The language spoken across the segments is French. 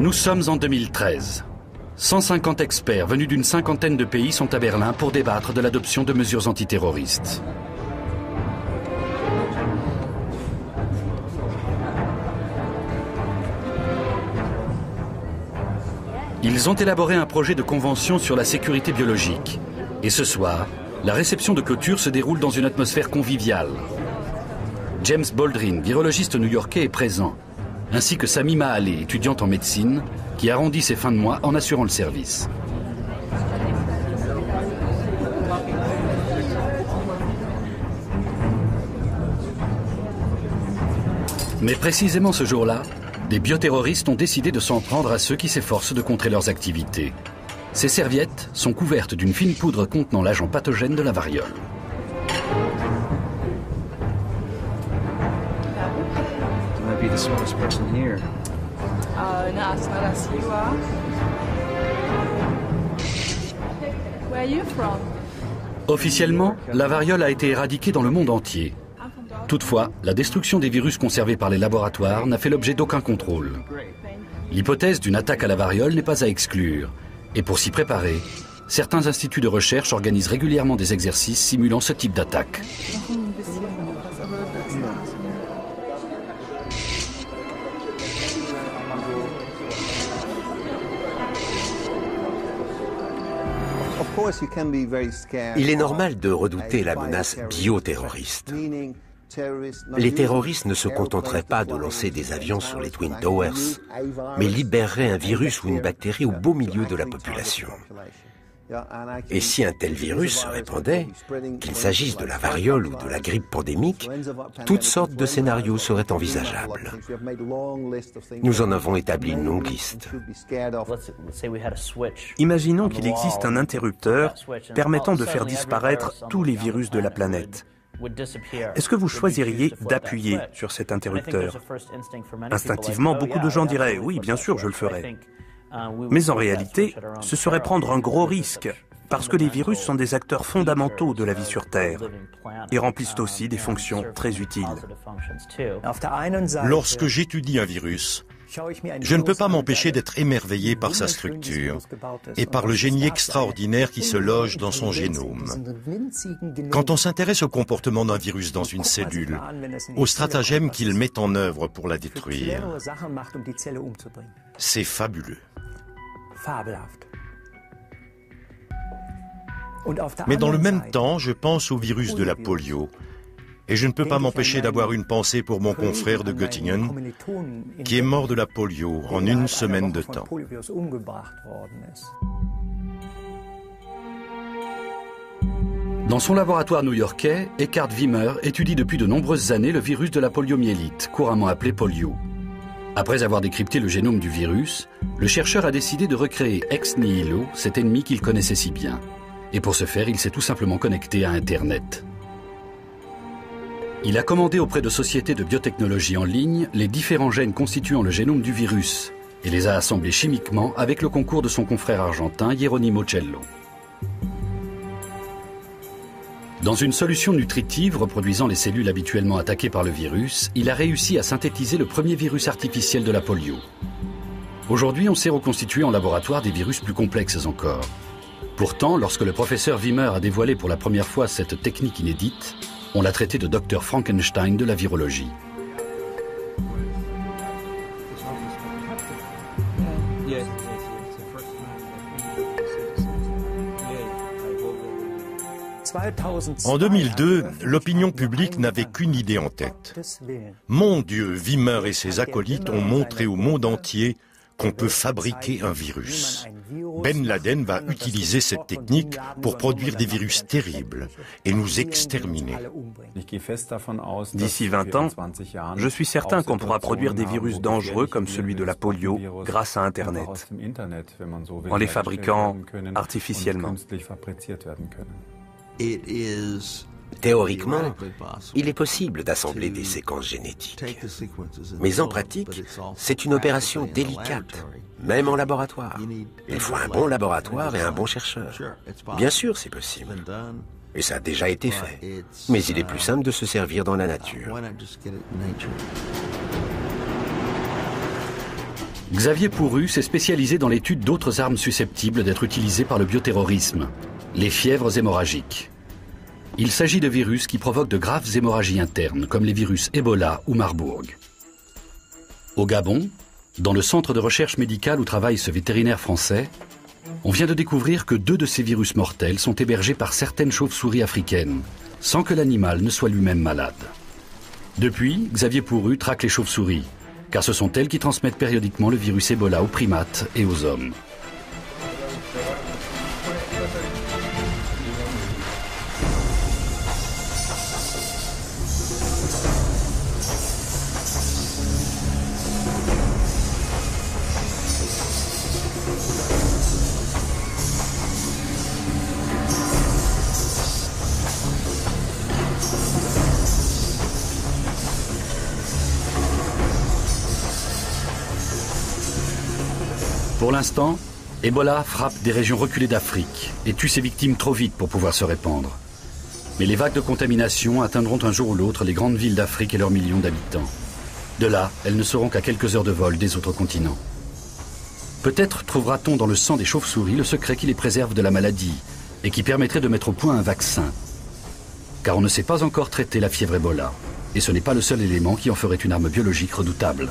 Nous sommes en 2013. 150 experts venus d'une cinquantaine de pays sont à Berlin pour débattre de l'adoption de mesures antiterroristes. Ils ont élaboré un projet de convention sur la sécurité biologique. Et ce soir, la réception de clôture se déroule dans une atmosphère conviviale. James Baldwin, virologiste new-yorkais, est présent, ainsi que Samima Allé, étudiante en médecine, qui arrondit ses fins de mois en assurant le service. Mais précisément ce jour-là, des bioterroristes ont décidé de s'en prendre à ceux qui s'efforcent de contrer leurs activités. Ces serviettes sont couvertes d'une fine poudre contenant l'agent pathogène de la variole. Officiellement, la variole a été éradiquée dans le monde entier. Toutefois, la destruction des virus conservés par les laboratoires n'a fait l'objet d'aucun contrôle. L'hypothèse d'une attaque à la variole n'est pas à exclure. Et pour s'y préparer, certains instituts de recherche organisent régulièrement des exercices simulant ce type d'attaque. Il est normal de redouter la menace bioterroriste. Les terroristes ne se contenteraient pas de lancer des avions sur les Twin Towers, mais libéreraient un virus ou une bactérie au beau milieu de la population. Et si un tel virus se répandait, qu'il s'agisse de la variole ou de la grippe pandémique, toutes sortes de scénarios seraient envisageables. Nous en avons établi une longue liste. Imaginons qu'il existe un interrupteur permettant de faire disparaître tous les virus de la planète. Est-ce que vous choisiriez d'appuyer sur cet interrupteur? Instinctivement, beaucoup de gens diraient « oui, bien sûr, je le ferai ». Mais en réalité, ce serait prendre un gros risque, parce que les virus sont des acteurs fondamentaux de la vie sur Terre et remplissent aussi des fonctions très utiles. Lorsque j'étudie un virus, je ne peux pas m'empêcher d'être émerveillé par sa structure et par le génie extraordinaire qui se loge dans son génome. Quand on s'intéresse au comportement d'un virus dans une cellule, aux stratagèmes qu'il met en œuvre pour la détruire, c'est fabuleux. Mais dans le même temps, je pense au virus de la polio. Et je ne peux pas m'empêcher d'avoir une pensée pour mon confrère de Göttingen, qui est mort de la polio en une semaine de temps. Dans son laboratoire new-yorkais, Eckhard Wimmer étudie depuis de nombreuses années le virus de la poliomyélite, couramment appelé polio. Après avoir décrypté le génome du virus, le chercheur a décidé de recréer ex nihilo cet ennemi qu'il connaissait si bien. Et pour ce faire, il s'est tout simplement connecté à Internet. Il a commandé auprès de sociétés de biotechnologie en ligne les différents gènes constituant le génome du virus et les a assemblés chimiquement avec le concours de son confrère argentin Hieronimo Cello. Dans une solution nutritive reproduisant les cellules habituellement attaquées par le virus, il a réussi à synthétiser le premier virus artificiel de la polio. Aujourd'hui, on sait reconstituer en laboratoire des virus plus complexes encore. Pourtant, lorsque le professeur Wimmer a dévoilé pour la première fois cette technique inédite, on l'a traité de Dr Frankenstein de la virologie. En 2002, l'opinion publique n'avait qu'une idée en tête. Mon Dieu, Wimmer et ses acolytes ont montré au monde entier qu'on peut fabriquer un virus. Ben Laden va utiliser cette technique pour produire des virus terribles et nous exterminer. D'ici 20 ans, je suis certain qu'on pourra produire des virus dangereux comme celui de la polio grâce à Internet, en les fabriquant artificiellement. Théoriquement, il est possible d'assembler des séquences génétiques. Mais en pratique, c'est une opération délicate, même en laboratoire. Il faut un bon laboratoire et un bon chercheur. Bien sûr, c'est possible. Et ça a déjà été fait. Mais il est plus simple de se servir dans la nature. Xavier Pourru s'est spécialisé dans l'étude d'autres armes susceptibles d'être utilisées par le bioterrorisme, les fièvres hémorragiques. Il s'agit de virus qui provoquent de graves hémorragies internes, comme les virus Ebola ou Marburg. Au Gabon, dans le centre de recherche médicale où travaille ce vétérinaire français, on vient de découvrir que 2 de ces virus mortels sont hébergés par certaines chauves-souris africaines, sans que l'animal ne soit lui-même malade. Depuis, Xavier Pourru traque les chauves-souris, car ce sont elles qui transmettent périodiquement le virus Ebola aux primates et aux hommes. Pour l'instant, Ebola frappe des régions reculées d'Afrique et tue ses victimes trop vite pour pouvoir se répandre. Mais les vagues de contamination atteindront un jour ou l'autre les grandes villes d'Afrique et leurs millions d'habitants. De là, elles ne seront qu'à quelques heures de vol des autres continents. Peut-être trouvera-t-on dans le sang des chauves-souris le secret qui les préserve de la maladie et qui permettrait de mettre au point un vaccin. Car on ne sait pas encore traiter la fièvre Ebola. Et ce n'est pas le seul élément qui en ferait une arme biologique redoutable.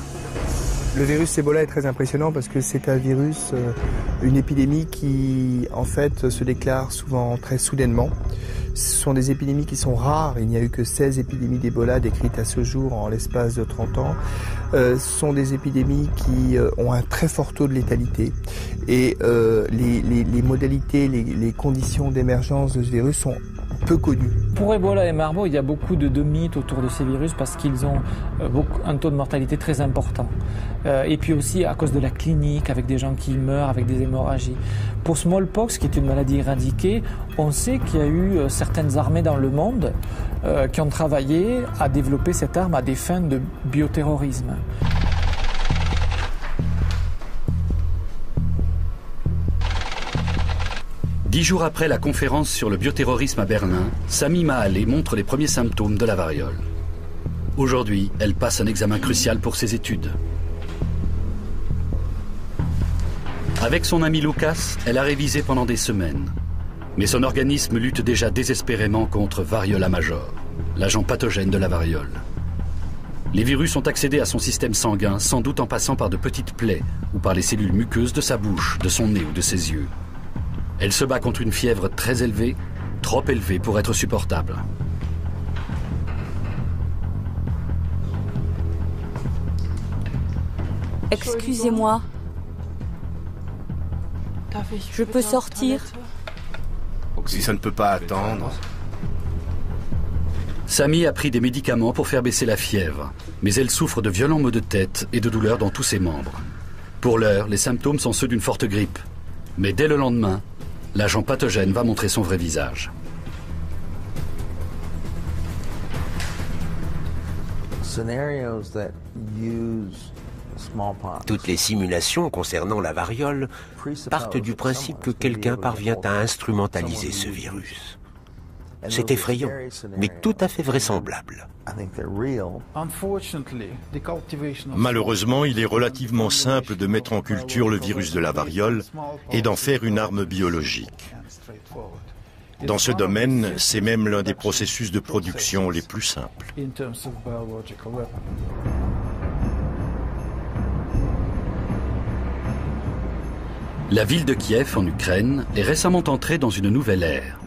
Le virus Ebola est très impressionnant parce que c'est un virus, une épidémie qui en fait se déclare souvent très soudainement. Ce sont des épidémies qui sont rares, il n'y a eu que 16 épidémies d'Ebola décrites à ce jour en l'espace de 30 ans. Ce sont des épidémies qui ont un très fort taux de létalité et les modalités, les conditions d'émergence de ce virus sont peu connues. Pour Ebola et Marburg, il y a beaucoup de mythes autour de ces virus parce qu'ils ont un taux de mortalité très important. Et puis aussi à cause de la clinique, avec des gens qui meurent avec des hémorragies. Pour smallpox, qui est une maladie éradiquée, on sait qu'il y a eu certaines armées dans le monde qui ont travaillé à développer cette arme à des fins de bioterrorisme. Dix jours après la conférence sur le bioterrorisme à Berlin, Sami Mahalé montre les premiers symptômes de la variole. Aujourd'hui, elle passe un examen crucial pour ses études. Avec son ami Lucas, elle a révisé pendant des semaines. Mais son organisme lutte déjà désespérément contre Variola major, l'agent pathogène de la variole. Les virus ont accédé à son système sanguin, sans doute en passant par de petites plaies ou par les cellules muqueuses de sa bouche, de son nez ou de ses yeux. Elle se bat contre une fièvre très élevée, trop élevée pour être supportable. Excusez-moi. Je peux sortir? Si ça ne peut pas attendre. Sami a pris des médicaments pour faire baisser la fièvre, mais elle souffre de violents maux de tête et de douleurs dans tous ses membres. Pour l'heure, les symptômes sont ceux d'une forte grippe. Mais dès le lendemain, l'agent pathogène va montrer son vrai visage. Toutes les simulations concernant la variole partent du principe que quelqu'un parvient à instrumentaliser ce virus. C'est effrayant, mais tout à fait vraisemblable. Malheureusement, il est relativement simple de mettre en culture le virus de la variole et d'en faire une arme biologique. Dans ce domaine, c'est même l'un des processus de production les plus simples. La ville de Kiev, en Ukraine, est récemment entrée dans une nouvelle ère.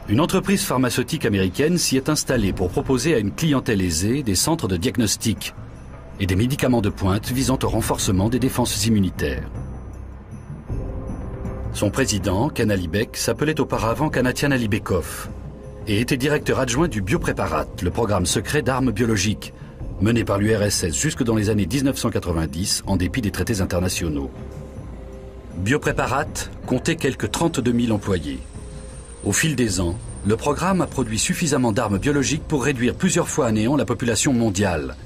Une entreprise pharmaceutique américaine s'y est installée pour proposer à une clientèle aisée des centres de diagnostic et des médicaments de pointe visant au renforcement des défenses immunitaires. Son président, Ken Alibek, s'appelait auparavant Kanatian Alibekov et était directeur adjoint du Biopréparat, le programme secret d'armes biologiques, mené par l'URSS jusque dans les années 1990 en dépit des traités internationaux. Biopréparat comptait quelques 32 000 employés. Au fil des ans, le programme a produit suffisamment d'armes biologiques pour réduire plusieurs fois à néant la population mondiale.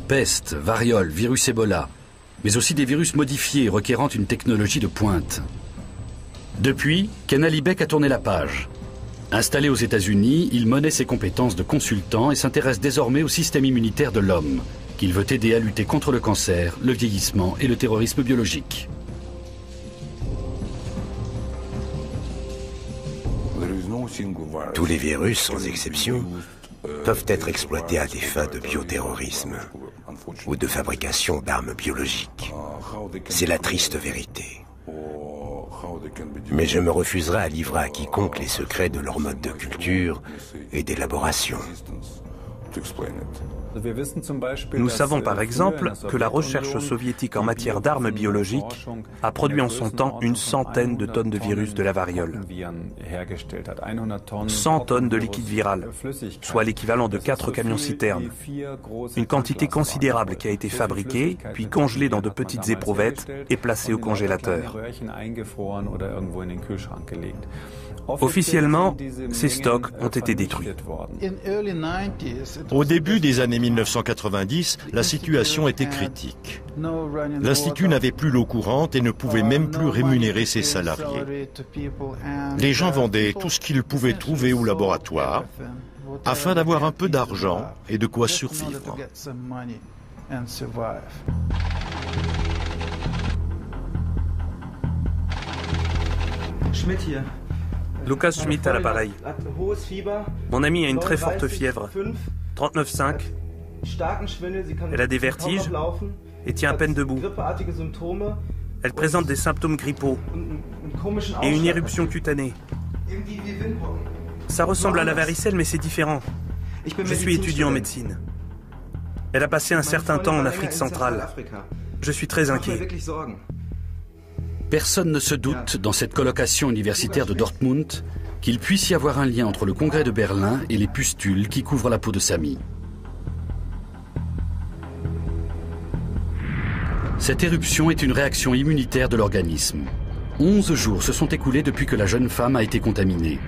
Peste, variole, virus Ebola, mais aussi des virus modifiés requérant une technologie de pointe. Depuis, Ken Alibek a tourné la page. Installé aux États-Unis, il menait ses compétences de consultant et s'intéresse désormais au système immunitaire de l'homme, qu'il veut aider à lutter contre le cancer, le vieillissement et le terrorisme biologique. Tous les virus, sans exception, peuvent être exploités à des fins de bioterrorisme ou de fabrication d'armes biologiques. C'est la triste vérité. Mais je me refuserai à livrer à quiconque les secrets de leur mode de culture et d'élaboration. Nous savons par exemple que la recherche soviétique en matière d'armes biologiques a produit en son temps une centaine de tonnes de virus de la variole. 100 tonnes de liquide viral, soit l'équivalent de 4 camions-citernes. Une quantité considérable qui a été fabriquée, puis congelée dans de petites éprouvettes et placée au congélateur. Officiellement, ces stocks ont été détruits. Au début des années 1990, la situation était critique. L'Institut n'avait plus l'eau courante et ne pouvait même plus rémunérer ses salariés. Les gens vendaient tout ce qu'ils pouvaient trouver au laboratoire afin d'avoir un peu d'argent et de quoi survivre. Lucas Schmidt à l'appareil. Mon amie a une très forte fièvre, 39,5. Elle a des vertiges et tient à peine debout. Elle présente des symptômes grippaux et une éruption cutanée. Ça ressemble à la varicelle, mais c'est différent. Je suis étudiant en médecine. Elle a passé un certain temps en Afrique centrale. Je suis très inquiet. Personne ne se doute dans cette colocation universitaire de Dortmund qu'il puisse y avoir un lien entre le congrès de Berlin et les pustules qui couvrent la peau de Sami. Cette éruption est une réaction immunitaire de l'organisme. 11 jours se sont écoulés depuis que la jeune femme a été contaminée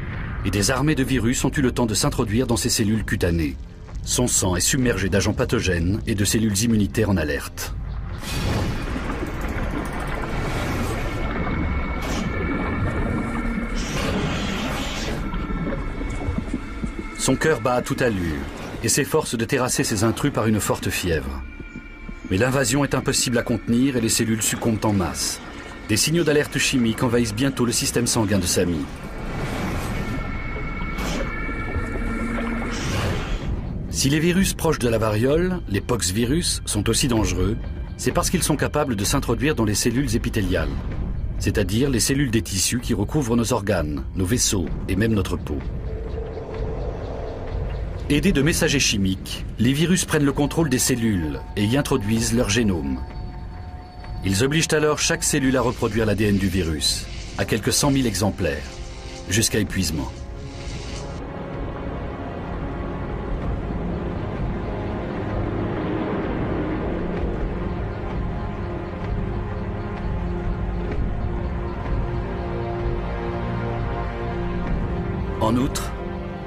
et des armées de virus ont eu le temps de s'introduire dans ses cellules cutanées. Son sang est submergé d'agents pathogènes et de cellules immunitaires en alerte. Son cœur bat à toute allure et s'efforce de terrasser ses intrus par une forte fièvre. Mais l'invasion est impossible à contenir et les cellules succombent en masse. Des signaux d'alerte chimique envahissent bientôt le système sanguin de Sami. Si les virus proches de la variole, les poxvirus, sont aussi dangereux, c'est parce qu'ils sont capables de s'introduire dans les cellules épithéliales, c'est-à-dire les cellules des tissus qui recouvrent nos organes, nos vaisseaux et même notre peau. Aidés de messagers chimiques, les virus prennent le contrôle des cellules et y introduisent leur génome. Ils obligent alors chaque cellule à reproduire l'ADN du virus, à quelques 100 000 exemplaires, jusqu'à épuisement. En outre,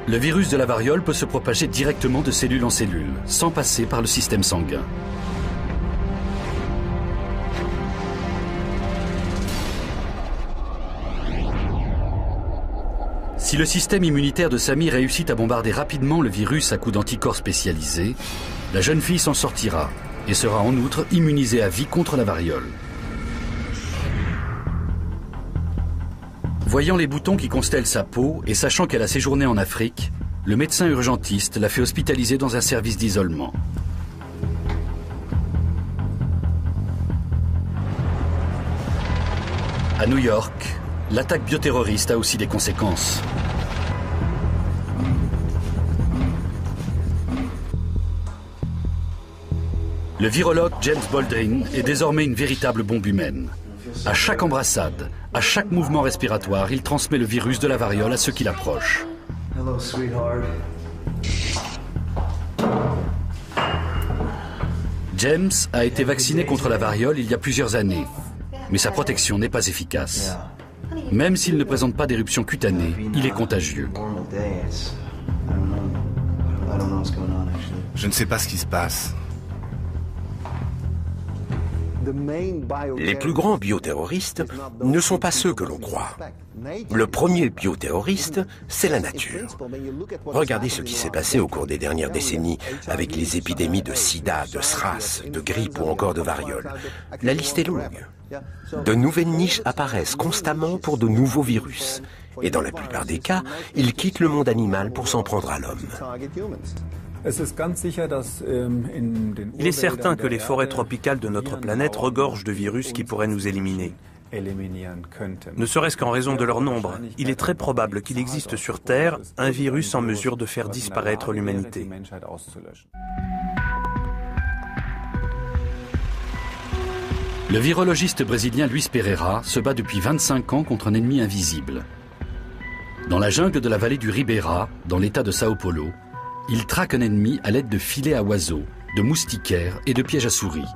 le virus de la variole peut se propager directement de cellule en cellule, sans passer par le système sanguin. Si le système immunitaire de Sami réussit à bombarder rapidement le virus à coups d'anticorps spécialisés, la jeune fille s'en sortira et sera en outre immunisée à vie contre la variole. Voyant les boutons qui constellent sa peau et sachant qu'elle a séjourné en Afrique, le médecin urgentiste l'a fait hospitaliser dans un service d'isolement. À New York, l'attaque bioterroriste a aussi des conséquences. Le virologue James Baldwin est désormais une véritable bombe humaine. À chaque embrassade, à chaque mouvement respiratoire, il transmet le virus de la variole à ceux qui l'approchent. Hello, sweetheart. James a été vacciné contre la variole il y a plusieurs années, mais sa protection n'est pas efficace. Même s'il ne présente pas d'éruption cutanée, il est contagieux. Je ne sais pas ce qui se passe. Les plus grands bioterroristes ne sont pas ceux que l'on croit. Le premier bioterroriste, c'est la nature. Regardez ce qui s'est passé au cours des dernières décennies avec les épidémies de sida, de SRAS, de grippe ou encore de variole. La liste est longue. De nouvelles niches apparaissent constamment pour de nouveaux virus. Et dans la plupart des cas, ils quittent le monde animal pour s'en prendre à l'homme. Il est certain que les forêts tropicales de notre planète regorgent de virus qui pourraient nous éliminer. Ne serait-ce qu'en raison de leur nombre, il est très probable qu'il existe sur Terre un virus en mesure de faire disparaître l'humanité. Le virologiste brésilien Luis Pereira se bat depuis 25 ans contre un ennemi invisible. Dans la jungle de la vallée du Ribeira, dans l'état de Sao Paulo, il traque un ennemi à l'aide de filets à oiseaux, de moustiquaires et de pièges à souris.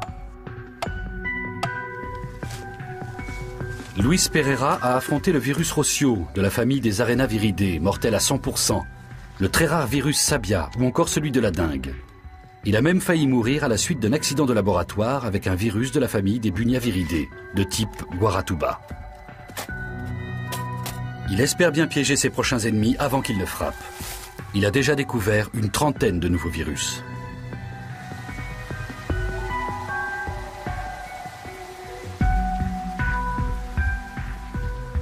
Luis Pereira a affronté le virus Rocio de la famille des Arenaviridae, mortel à 100%, le très rare virus Sabia ou encore celui de la dengue. Il a même failli mourir à la suite d'un accident de laboratoire avec un virus de la famille des Bunyaviridae, de type Guaratuba. Il espère bien piéger ses prochains ennemis avant qu'ils ne frappent. Il a déjà découvert une trentaine de nouveaux virus.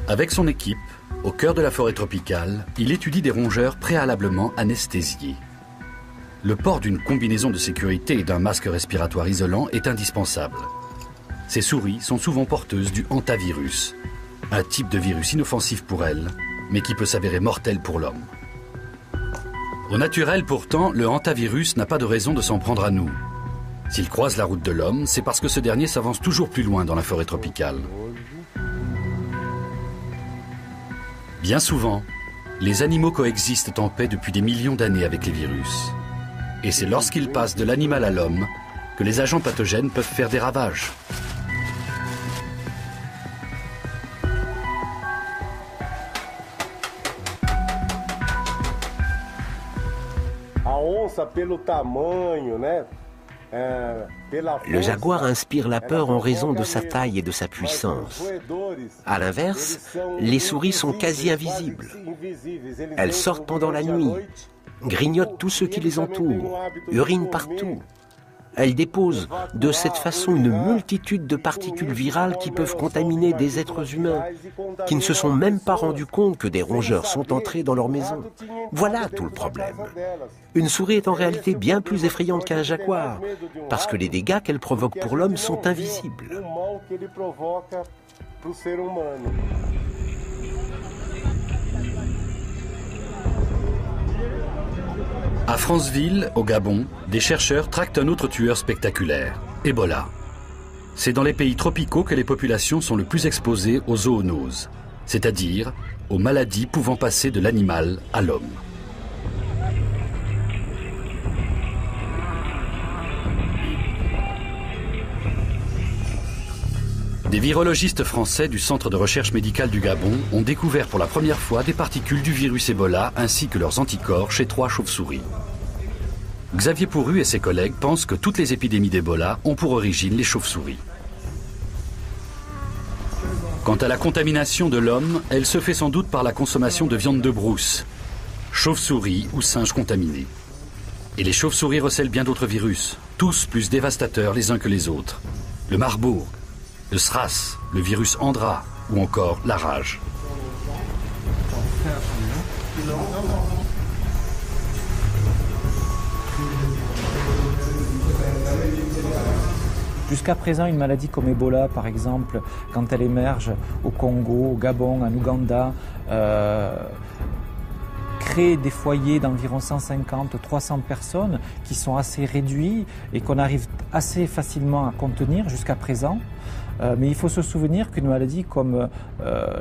Avec son équipe, au cœur de la forêt tropicale, il étudie des rongeurs préalablement anesthésiés. Le port d'une combinaison de sécurité et d'un masque respiratoire isolant est indispensable. Ces souris sont souvent porteuses du hantavirus, un type de virus inoffensif pour elles, mais qui peut s'avérer mortel pour l'homme. Au naturel, pourtant, le hantavirus n'a pas de raison de s'en prendre à nous. S'il croise la route de l'homme, c'est parce que ce dernier s'avance toujours plus loin dans la forêt tropicale. Bien souvent, les animaux coexistent en paix depuis des millions d'années avec les virus. Et c'est lorsqu'ils passent de l'animal à l'homme que les agents pathogènes peuvent faire des ravages. Le jaguar inspire la peur en raison de sa taille et de sa puissance. À l'inverse, les souris sont quasi invisibles. Elles sortent pendant la nuit, grignotent tous ceux qui les entourent, urinent partout. Elles déposent de cette façon une multitude de particules virales qui peuvent contaminer des êtres humains, qui ne se sont même pas rendus compte que des rongeurs sont entrés dans leur maison. Voilà tout le problème. Une souris est en réalité bien plus effrayante qu'un jaguar, parce que les dégâts qu'elle provoque pour l'homme sont invisibles. À Franceville, au Gabon, des chercheurs traquent un autre tueur spectaculaire, Ebola. C'est dans les pays tropicaux que les populations sont le plus exposées aux zoonoses, c'est-à-dire aux maladies pouvant passer de l'animal à l'homme. Des virologistes français du Centre de recherche médicale du Gabon ont découvert pour la première fois des particules du virus Ebola ainsi que leurs anticorps chez 3 chauves-souris. Xavier Pourru et ses collègues pensent que toutes les épidémies d'Ebola ont pour origine les chauves-souris. Quant à la contamination de l'homme, elle se fait sans doute par la consommation de viande de brousse, chauves-souris ou singes contaminés. Et les chauves-souris recèlent bien d'autres virus, tous plus dévastateurs les uns que les autres. Le Marburg, le SRAS, le virus Andra ou encore la rage. Jusqu'à présent, une maladie comme Ebola, par exemple, quand elle émerge au Congo, au Gabon, en Ouganda, crée des foyers d'environ 150-300 personnes qui sont assez réduits et qu'on arrive assez facilement à contenir jusqu'à présent. Mais il faut se souvenir qu'une maladie comme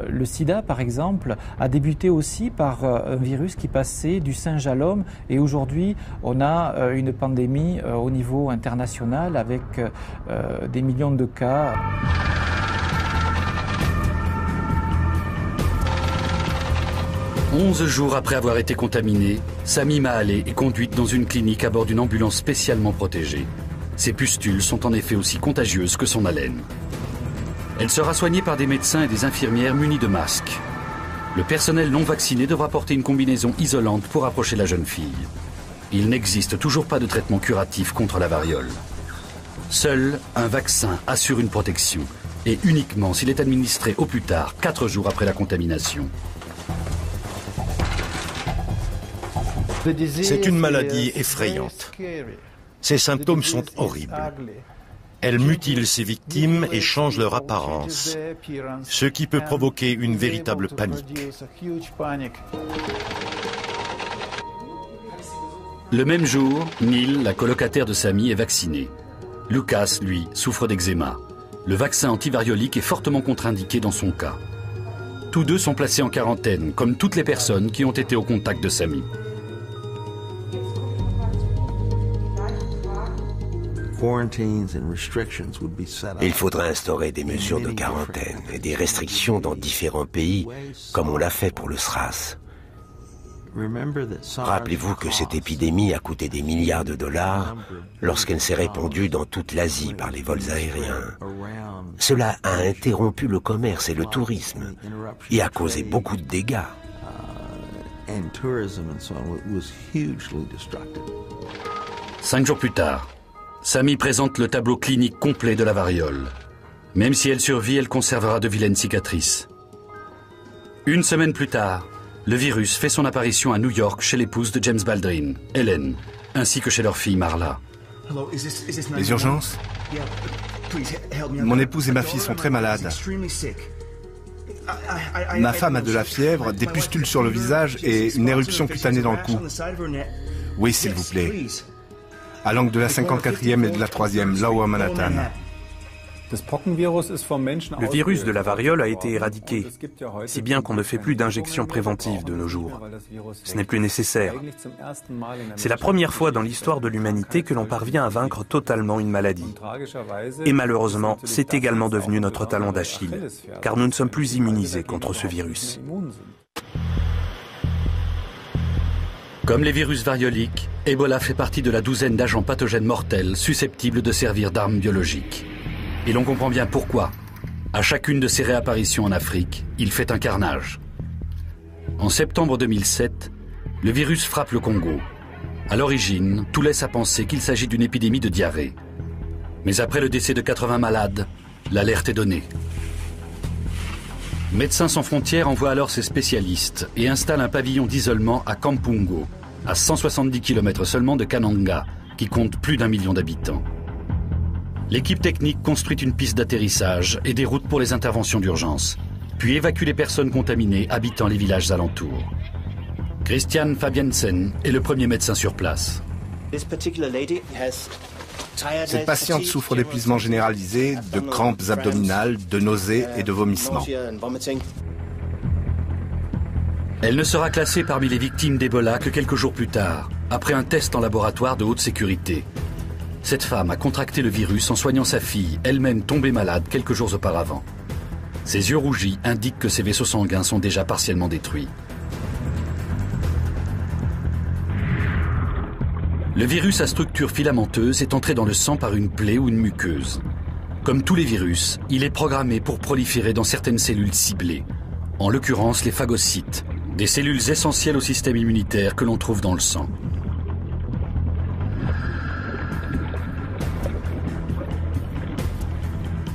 le sida, par exemple, a débuté aussi par un virus qui passait du singe à l'homme. Et aujourd'hui, on a une pandémie au niveau international avec des millions de cas. « 11 jours après avoir été contaminée, Sami Mahalé est conduite dans une clinique à bord d'une ambulance spécialement protégée. Ces pustules sont en effet aussi contagieuses que son haleine. Elle sera soignée par des médecins et des infirmières munis de masques. Le personnel non vacciné devra porter une combinaison isolante pour approcher la jeune fille. Il n'existe toujours pas de traitement curatif contre la variole. Seul un vaccin assure une protection, et uniquement s'il est administré au plus tard 4 jours après la contamination. C'est une maladie effrayante. Ses symptômes sont horribles. Elle mutile ses victimes et change leur apparence, ce qui peut provoquer une véritable panique. Le même jour, Neil, la colocataire de Sami, est vaccinée. Lucas, lui, souffre d'eczéma. Le vaccin antivariolique est fortement contre-indiqué dans son cas. Tous deux sont placés en quarantaine, comme toutes les personnes qui ont été au contact de Sami. Il faudra instaurer des mesures de quarantaine et des restrictions dans différents pays, comme on l'a fait pour le SRAS. Rappelez-vous que cette épidémie a coûté des milliards de dollars lorsqu'elle s'est répandue dans toute l'Asie par les vols aériens. Cela a interrompu le commerce et le tourisme et a causé beaucoup de dégâts. 5 jours plus tard, Sami présente le tableau clinique complet de la variole. Même si elle survit, elle conservera de vilaines cicatrices. 1 semaine plus tard, le virus fait son apparition à New York chez l'épouse de James Baldwin, Helen, ainsi que chez leur fille Marla. Les urgences? Mon épouse et ma fille sont très malades. Ma femme a de la fièvre, des pustules sur le visage et une éruption cutanée dans le cou. Oui, s'il vous plaît. À l'angle de la 54e et de la 3e, là-haut à Manhattan. Le virus de la variole a été éradiqué, si bien qu'on ne fait plus d'injections préventives de nos jours. Ce n'est plus nécessaire. C'est la première fois dans l'histoire de l'humanité que l'on parvient à vaincre totalement une maladie. Et malheureusement, c'est également devenu notre talon d'Achille, car nous ne sommes plus immunisés contre ce virus. Comme les virus varioliques, Ebola fait partie de la douzaine d'agents pathogènes mortels susceptibles de servir d'armes biologiques. Et l'on comprend bien pourquoi. À chacune de ses réapparitions en Afrique, il fait un carnage. En septembre 2007, le virus frappe le Congo. À l'origine, tout laisse à penser qu'il s'agit d'une épidémie de diarrhée. Mais après le décès de 80 malades, l'alerte est donnée. Médecins sans frontières envoie alors ses spécialistes et installe un pavillon d'isolement à Kampungo, à 170 km seulement de Kananga, qui compte plus d'1 million d'habitants. L'équipe technique construit une piste d'atterrissage et des routes pour les interventions d'urgence, puis évacue les personnes contaminées habitant les villages alentours. Christian Fabiensen est le premier médecin sur place. Cette patiente souffre d'épuisement généralisé, de crampes abdominales, de nausées et de vomissements. Elle ne sera classée parmi les victimes d'Ebola que quelques jours plus tard, après un test en laboratoire de haute sécurité. Cette femme a contracté le virus en soignant sa fille, elle-même tombée malade quelques jours auparavant. Ses yeux rougis indiquent que ses vaisseaux sanguins sont déjà partiellement détruits. Le virus à structure filamenteuse est entré dans le sang par une plaie ou une muqueuse. Comme tous les virus, il est programmé pour proliférer dans certaines cellules ciblées, en l'occurrence les phagocytes, des cellules essentielles au système immunitaire que l'on trouve dans le sang.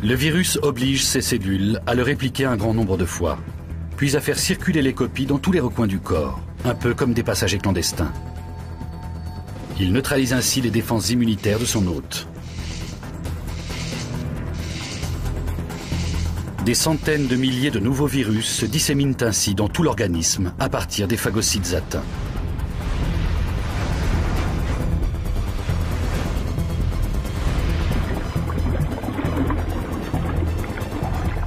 Le virus oblige ces cellules à le répliquer un grand nombre de fois, puis à faire circuler les copies dans tous les recoins du corps, un peu comme des passagers clandestins. Il neutralise ainsi les défenses immunitaires de son hôte. Des centaines de milliers de nouveaux virus se disséminent ainsi dans tout l'organisme à partir des phagocytes atteints.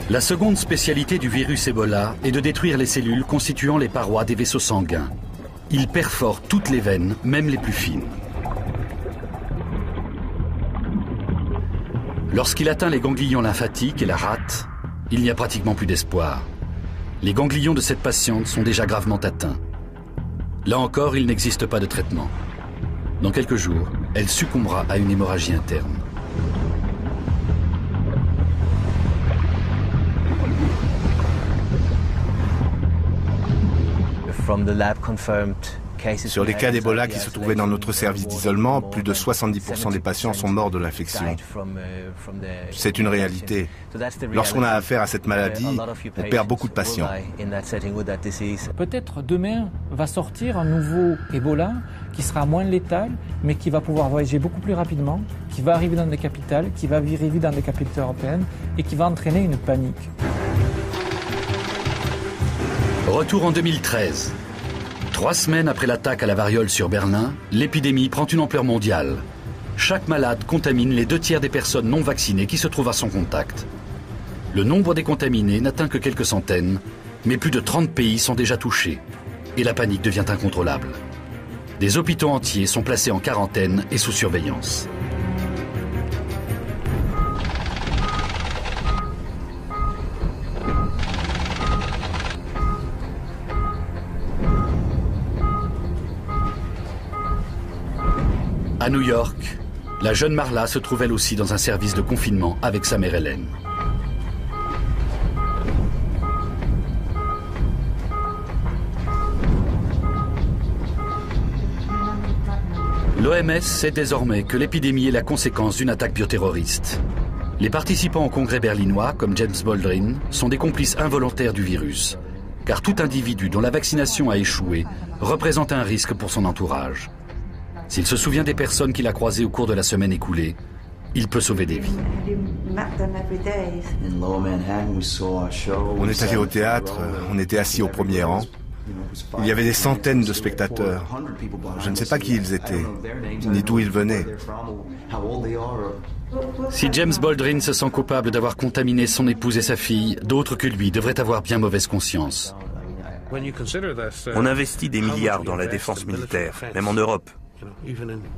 La seconde spécialité du virus Ebola est de détruire les cellules constituant les parois des vaisseaux sanguins. Il perfore toutes les veines, même les plus fines. Lorsqu'il atteint les ganglions lymphatiques et la rate, il n'y a pratiquement plus d'espoir. Les ganglions de cette patiente sont déjà gravement atteints. Là encore, il n'existe pas de traitement. Dans quelques jours, elle succombera à une hémorragie interne. Sur les cas d'Ebola qui se trouvaient dans notre service d'isolement, plus de 70% des patients sont morts de l'infection. C'est une réalité. Lorsqu'on a affaire à cette maladie, on perd beaucoup de patients. Peut-être demain va sortir un nouveau Ebola qui sera moins létal, mais qui va pouvoir voyager beaucoup plus rapidement, qui va arriver dans des capitales, qui va arriver dans des capitales européennes et qui va entraîner une panique. Retour en 2013. 3 semaines après l'attaque à la variole sur Berlin, l'épidémie prend une ampleur mondiale. Chaque malade contamine les 2 tiers des personnes non vaccinées qui se trouvent à son contact. Le nombre des contaminés n'atteint que quelques centaines, mais plus de 30 pays sont déjà touchés. Et la panique devient incontrôlable. Des hôpitaux entiers sont placés en quarantaine et sous surveillance. À New York, la jeune Marla se trouve elle aussi dans un service de confinement avec sa mère Hélène. L'OMS sait désormais que l'épidémie est la conséquence d'une attaque bioterroriste. Les participants au congrès berlinois, comme James Baldwin, sont des complices involontaires du virus, car tout individu dont la vaccination a échoué représente un risque pour son entourage. S'il se souvient des personnes qu'il a croisées au cours de la semaine écoulée, il peut sauver des vies. On est allé au théâtre, on était assis au premier rang. Il y avait des centaines de spectateurs. Je ne sais pas qui ils étaient, ni d'où ils venaient. Si James Baldwin se sent coupable d'avoir contaminé son épouse et sa fille, d'autres que lui devraient avoir bien mauvaise conscience. On investit des milliards dans la défense militaire, même en Europe,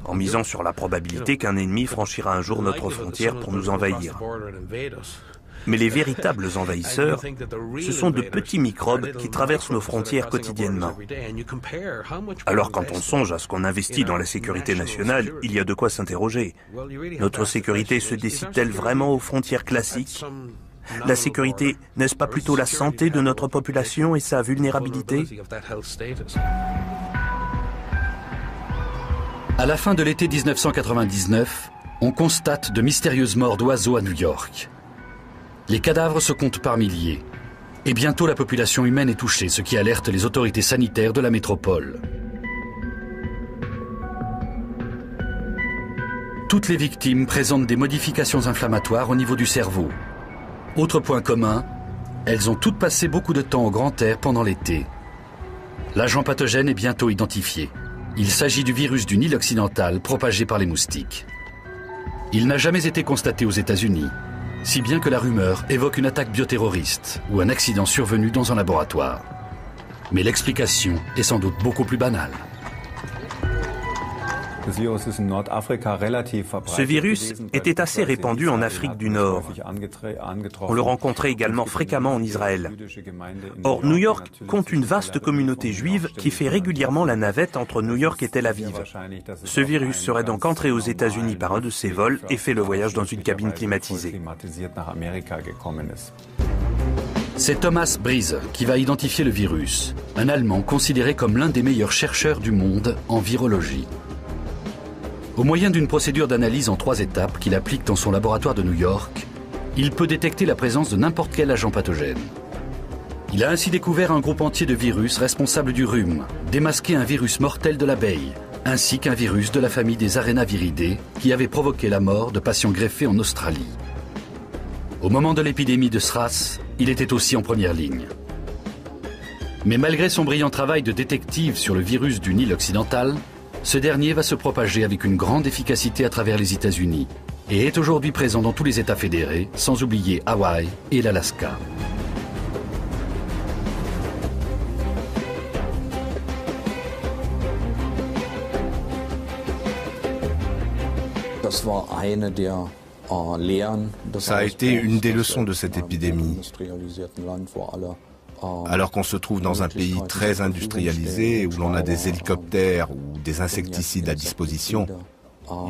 en misant sur la probabilité qu'un ennemi franchira un jour notre frontière pour nous envahir. Mais les véritables envahisseurs, ce sont de petits microbes qui traversent nos frontières quotidiennement. Alors quand on songe à ce qu'on investit dans la sécurité nationale, il y a de quoi s'interroger. Notre sécurité se décide-t-elle vraiment aux frontières classiques ? La sécurité, n'est-ce pas plutôt la santé de notre population et sa vulnérabilité ? À la fin de l'été 1999, on constate de mystérieuses morts d'oiseaux à New York. Les cadavres se comptent par milliers. Et bientôt la population humaine est touchée, ce qui alerte les autorités sanitaires de la métropole. Toutes les victimes présentent des modifications inflammatoires au niveau du cerveau. Autre point commun, elles ont toutes passé beaucoup de temps au grand air pendant l'été. L'agent pathogène est bientôt identifié. Il s'agit du virus du Nil occidental propagé par les moustiques. Il n'a jamais été constaté aux États-Unis, si bien que la rumeur évoque une attaque bioterroriste ou un accident survenu dans un laboratoire. Mais l'explication est sans doute beaucoup plus banale. Ce virus était assez répandu en Afrique du Nord. On le rencontrait également fréquemment en Israël. Or, New York compte une vaste communauté juive qui fait régulièrement la navette entre New York et Tel Aviv. Ce virus serait donc entré aux États-Unis par un de ses vols et fait le voyage dans une cabine climatisée. C'est Thomas Brise qui va identifier le virus, un Allemand considéré comme l'un des meilleurs chercheurs du monde en virologie. Au moyen d'une procédure d'analyse en 3 étapes qu'il applique dans son laboratoire de New York, il peut détecter la présence de n'importe quel agent pathogène. Il a ainsi découvert un groupe entier de virus responsables du rhume, démasqué un virus mortel de l'abeille, ainsi qu'un virus de la famille des Arenaviridae qui avait provoqué la mort de patients greffés en Australie. Au moment de l'épidémie de SRAS, il était aussi en première ligne. Mais malgré son brillant travail de détective sur le virus du Nil occidental, ce dernier va se propager avec une grande efficacité à travers les États-Unis et est aujourd'hui présent dans tous les États fédérés, sans oublier Hawaï et l'Alaska. Ça a été une des leçons de cette épidémie. Alors qu'on se trouve dans un pays très industrialisé, où l'on a des hélicoptères ou des insecticides à disposition,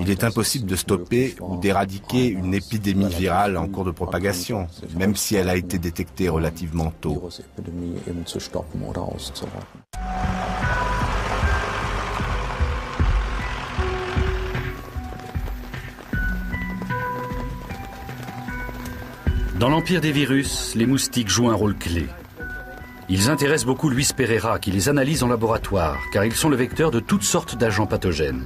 il est impossible de stopper ou d'éradiquer une épidémie virale en cours de propagation, même si elle a été détectée relativement tôt. Dans l'empire des virus, les moustiques jouent un rôle clé. Ils intéressent beaucoup Luis Pereira qui les analyse en laboratoire car ils sont le vecteur de toutes sortes d'agents pathogènes.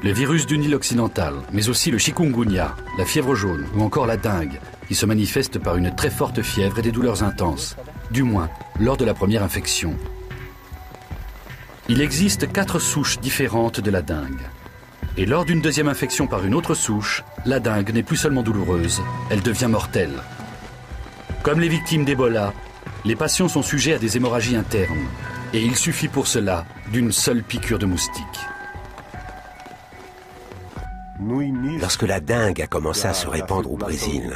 Le virus du Nil occidental, mais aussi le chikungunya, la fièvre jaune ou encore la dengue qui se manifeste par une très forte fièvre et des douleurs intenses, du moins lors de la première infection. Il existe 4 souches différentes de la dengue. Et lors d'une deuxième infection par une autre souche, la dengue n'est plus seulement douloureuse, elle devient mortelle. Comme les victimes d'Ebola, les patients sont sujets à des hémorragies internes. Et il suffit pour cela d'une seule piqûre de moustique. Lorsque la dengue a commencé à se répandre au Brésil,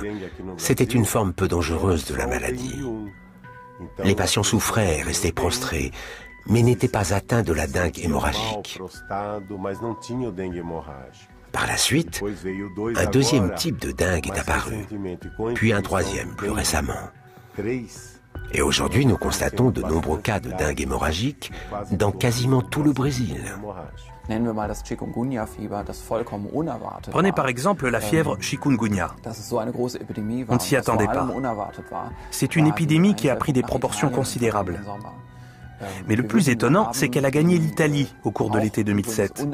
c'était une forme peu dangereuse de la maladie. Les patients souffraient et restaient prostrés, mais n'étaient pas atteints de la dengue hémorragique. Par la suite, un deuxième type de dengue est apparu, puis un troisième plus récemment. Et aujourd'hui, nous constatons de nombreux cas de dengue hémorragique dans quasiment tout le Brésil. Prenez par exemple la fièvre chikungunya. On ne s'y attendait pas. C'est une épidémie qui a pris des proportions considérables. Mais le plus étonnant, c'est qu'elle a gagné l'Italie au cours de l'été 2007.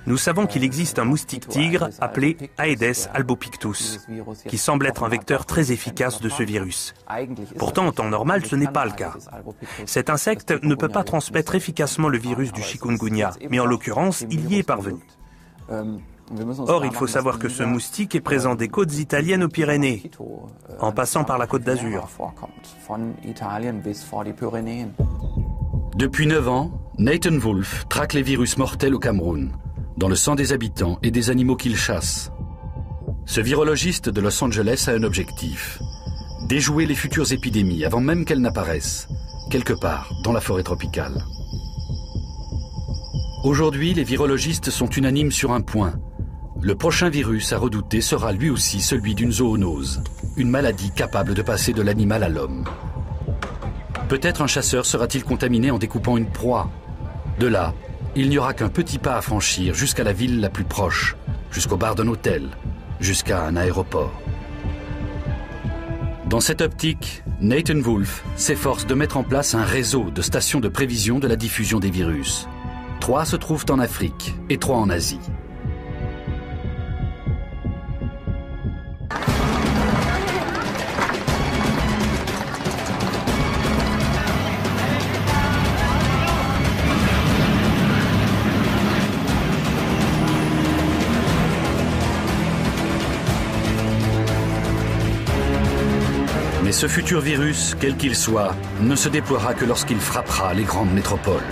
Nous savons qu'il existe un moustique tigre appelé Aedes albopictus, qui semble être un vecteur très efficace de ce virus. Pourtant, en temps normal, ce n'est pas le cas. Cet insecte ne peut pas transmettre efficacement le virus du chikungunya, mais en l'occurrence, il y est parvenu. Or, il faut savoir que ce moustique est présent des côtes italiennes aux Pyrénées, en passant par la Côte d'Azur. Depuis 9 ans, Nathan Wolf traque les virus mortels au Cameroun, dans le sang des habitants et des animaux qu'il chasse. Ce virologiste de Los Angeles a un objectif: déjouer les futures épidémies avant même qu'elles n'apparaissent, quelque part dans la forêt tropicale. Aujourd'hui, les virologistes sont unanimes sur un point. Le prochain virus à redouter sera lui aussi celui d'une zoonose, une maladie capable de passer de l'animal à l'homme. Peut-être un chasseur sera-t-il contaminé en découpant une proie. De là, il n'y aura qu'un petit pas à franchir jusqu'à la ville la plus proche, jusqu'au bar d'un hôtel, jusqu'à un aéroport. Dans cette optique, Nathan Wolf s'efforce de mettre en place un réseau de stations de prévision de la diffusion des virus. 3 se trouvent en Afrique et 3 en Asie. Mais ce futur virus, quel qu'il soit, ne se déploiera que lorsqu'il frappera les grandes métropoles.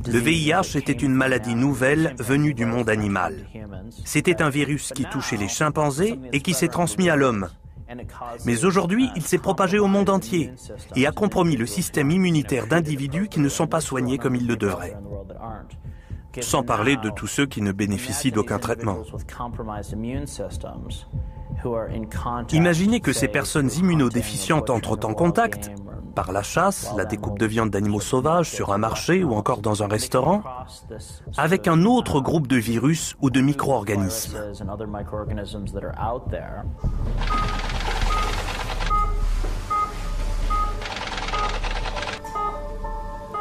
Le VIH était une maladie nouvelle venue du monde animal. C'était un virus qui touchait les chimpanzés et qui s'est transmis à l'homme. Mais aujourd'hui, il s'est propagé au monde entier et a compromis le système immunitaire d'individus qui ne sont pas soignés comme ils le devraient. Sans parler de tous ceux qui ne bénéficient d'aucun traitement. Imaginez que ces personnes immunodéficientes entrent en contact, par la chasse, la découpe de viande d'animaux sauvages sur un marché ou encore dans un restaurant, avec un autre groupe de virus ou de micro-organismes.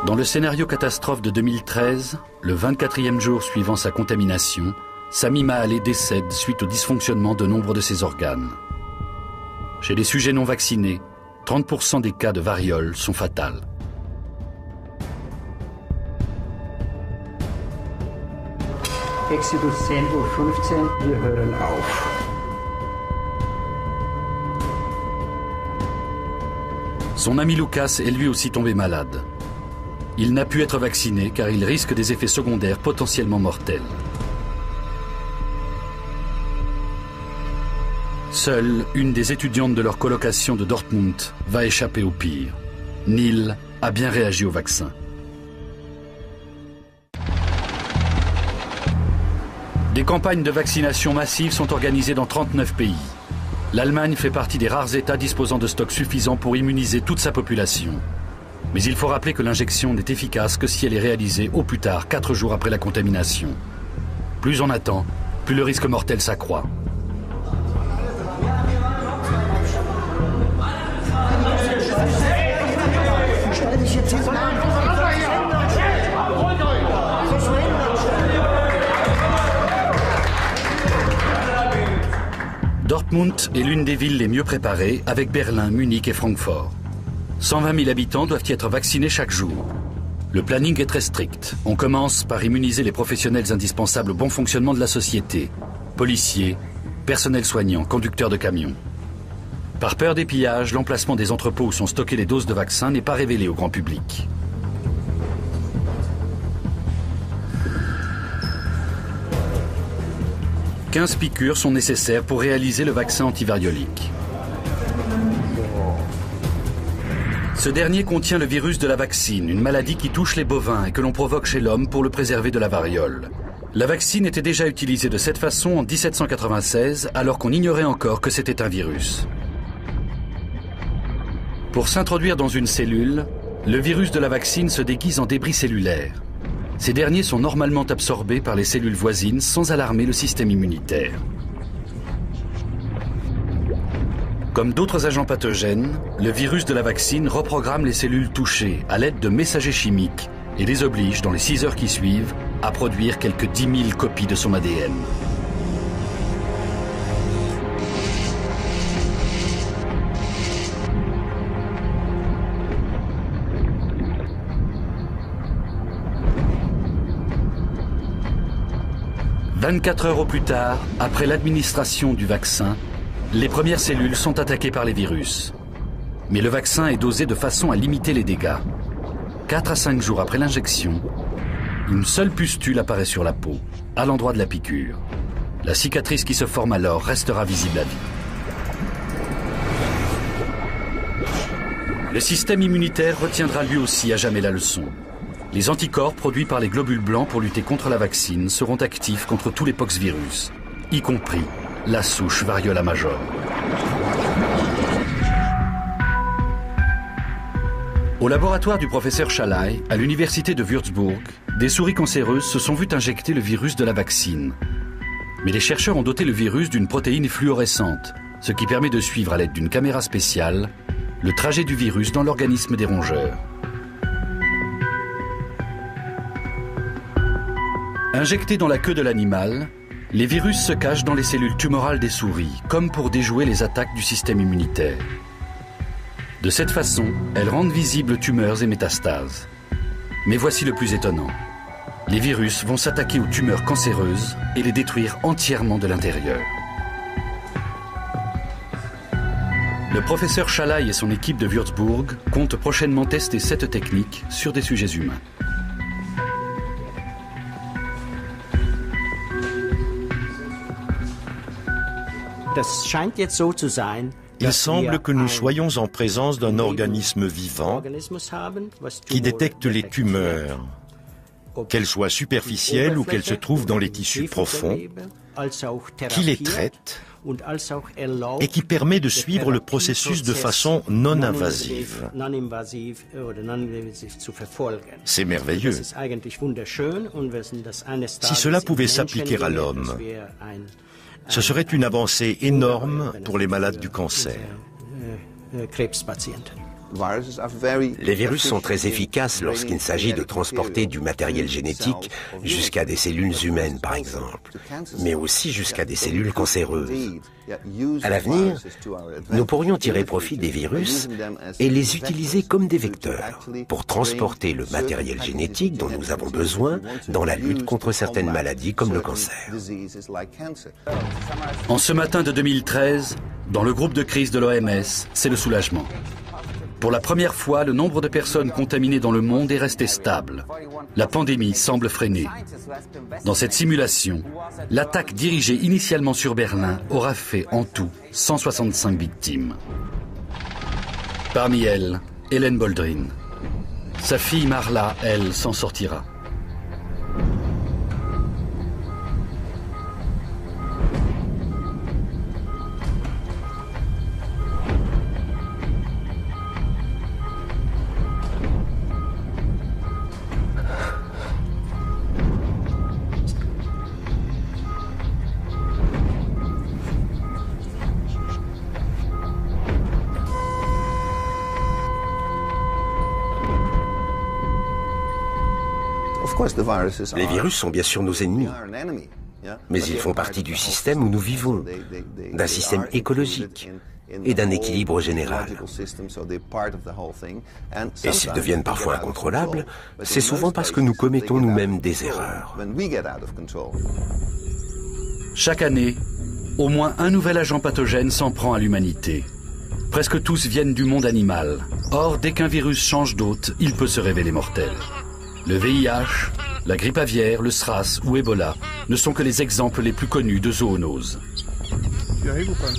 Dans le scénario catastrophe de 2013, le 24e jour suivant sa contamination, Sami Mahalé décède suite au dysfonctionnement de nombre de ses organes. Chez les sujets non vaccinés, 30% des cas de variole sont fatals. Exodus 10:15 Uhr, wir hören auf. Son ami Lucas est lui aussi tombé malade. Il n'a pu être vacciné car il risque des effets secondaires potentiellement mortels. Seule une des étudiantes de leur colocation de Dortmund va échapper au pire. Neil a bien réagi au vaccin. Des campagnes de vaccination massive sont organisées dans 39 pays. L'Allemagne fait partie des rares États disposant de stocks suffisants pour immuniser toute sa population. Mais il faut rappeler que l'injection n'est efficace que si elle est réalisée au plus tard 4 jours après la contamination. Plus on attend, plus le risque mortel s'accroît. Dortmund est l'une des villes les mieux préparées, avec Berlin, Munich et Francfort. 120 000 habitants doivent y être vaccinés chaque jour. Le planning est très strict. On commence par immuniser les professionnels indispensables au bon fonctionnement de la société. Policiers, personnel soignant, conducteurs de camions. Par peur des pillages, l'emplacement des entrepôts où sont stockées les doses de vaccins n'est pas révélé au grand public. « 15 piqûres sont nécessaires pour réaliser le vaccin antivariolique. Ce dernier contient le virus de la vaccine, une maladie qui touche les bovins et que l'on provoque chez l'homme pour le préserver de la variole. La vaccine était déjà utilisée de cette façon en 1796, alors qu'on ignorait encore que c'était un virus. Pour s'introduire dans une cellule, le virus de la vaccine se déguise en débris cellulaires. Ces derniers sont normalement absorbés par les cellules voisines sans alarmer le système immunitaire. Comme d'autres agents pathogènes, le virus de la vaccine reprogramme les cellules touchées à l'aide de messagers chimiques et les oblige, dans les 6 heures qui suivent, à produire quelques 10 000 copies de son ADN. « 24 heures au plus tard, après l'administration du vaccin, les premières cellules sont attaquées par les virus. Mais le vaccin est dosé de façon à limiter les dégâts. 4 à 5 jours après l'injection, une seule pustule apparaît sur la peau, à l'endroit de la piqûre. La cicatrice qui se forme alors restera visible à vie. Le système immunitaire retiendra lui aussi à jamais la leçon. Les anticorps produits par les globules blancs pour lutter contre la vaccine seront actifs contre tous les poxvirus, y compris la souche variola major. Au laboratoire du professeur Schalay, à l'université de Würzburg, des souris cancéreuses se sont vues injecter le virus de la vaccine. Mais les chercheurs ont doté le virus d'une protéine fluorescente, ce qui permet de suivre à l'aide d'une caméra spéciale le trajet du virus dans l'organisme des rongeurs. Injectés dans la queue de l'animal, les virus se cachent dans les cellules tumorales des souris, comme pour déjouer les attaques du système immunitaire. De cette façon, elles rendent visibles tumeurs et métastases. Mais voici le plus étonnant. Les virus vont s'attaquer aux tumeurs cancéreuses et les détruire entièrement de l'intérieur. Le professeur Schalay et son équipe de Würzburg comptent prochainement tester cette technique sur des sujets humains. Il semble que nous soyons en présence d'un organisme vivant qui détecte les tumeurs, qu'elles soient superficielles ou qu'elles se trouvent dans les tissus profonds, qui les traite et qui permet de suivre le processus de façon non invasive. C'est merveilleux. Si cela pouvait s'appliquer à l'homme, ce serait une avancée énorme pour les malades du cancer. Les virus sont très efficaces lorsqu'il s'agit de transporter du matériel génétique jusqu'à des cellules humaines, par exemple, mais aussi jusqu'à des cellules cancéreuses. À l'avenir, nous pourrions tirer profit des virus et les utiliser comme des vecteurs pour transporter le matériel génétique dont nous avons besoin dans la lutte contre certaines maladies comme le cancer. En ce matin de 2013, dans le groupe de crise de l'OMS, c'est le soulagement. Pour la première fois, le nombre de personnes contaminées dans le monde est resté stable. La pandémie semble freiner. Dans cette simulation, l'attaque dirigée initialement sur Berlin aura fait en tout 165 victimes. Parmi elles, Hélène Boldrin. Sa fille Marla, elle, s'en sortira. Les virus sont bien sûr nos ennemis, mais ils font partie du système où nous vivons, d'un système écologique et d'un équilibre général. Et s'ils deviennent parfois incontrôlables, c'est souvent parce que nous commettons nous-mêmes des erreurs. Chaque année, au moins un nouvel agent pathogène s'en prend à l'humanité. Presque tous viennent du monde animal. Or, dès qu'un virus change d'hôte, il peut se révéler mortel. Le VIH, la grippe aviaire, le SRAS ou Ebola ne sont que les exemples les plus connus de zoonoses. Tu arrives ou pas?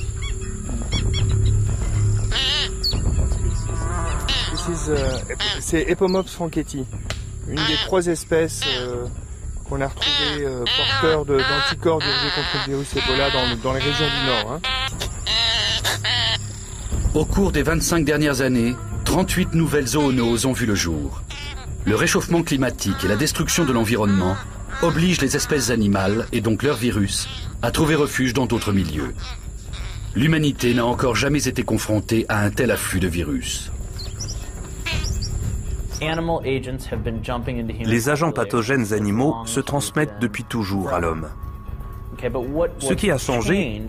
C'est Epomops franketti, une des 3 espèces qu'on a retrouvées porteurs d'anticorps dirigés contre le virus Ebola dans les régions du Nord. Au cours des 25 dernières années, 38 nouvelles zoonoses ont vu le jour. Le réchauffement climatique et la destruction de l'environnement obligent les espèces animales, et donc leurs virus, à trouver refuge dans d'autres milieux. L'humanité n'a encore jamais été confrontée à un tel afflux de virus. Les agents pathogènes animaux se transmettent depuis toujours à l'homme. Ce qui a changé,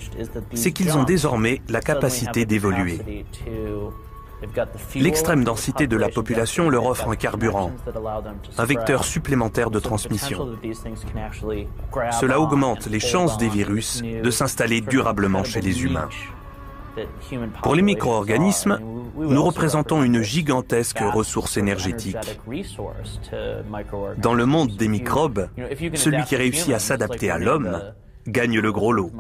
c'est qu'ils ont désormais la capacité d'évoluer. L'extrême densité de la population leur offre un carburant, un vecteur supplémentaire de transmission. Cela augmente les chances des virus de s'installer durablement chez les humains. Pour les micro-organismes, nous représentons une gigantesque ressource énergétique. Dans le monde des microbes, celui qui réussit à s'adapter à l'homme gagne le gros lot.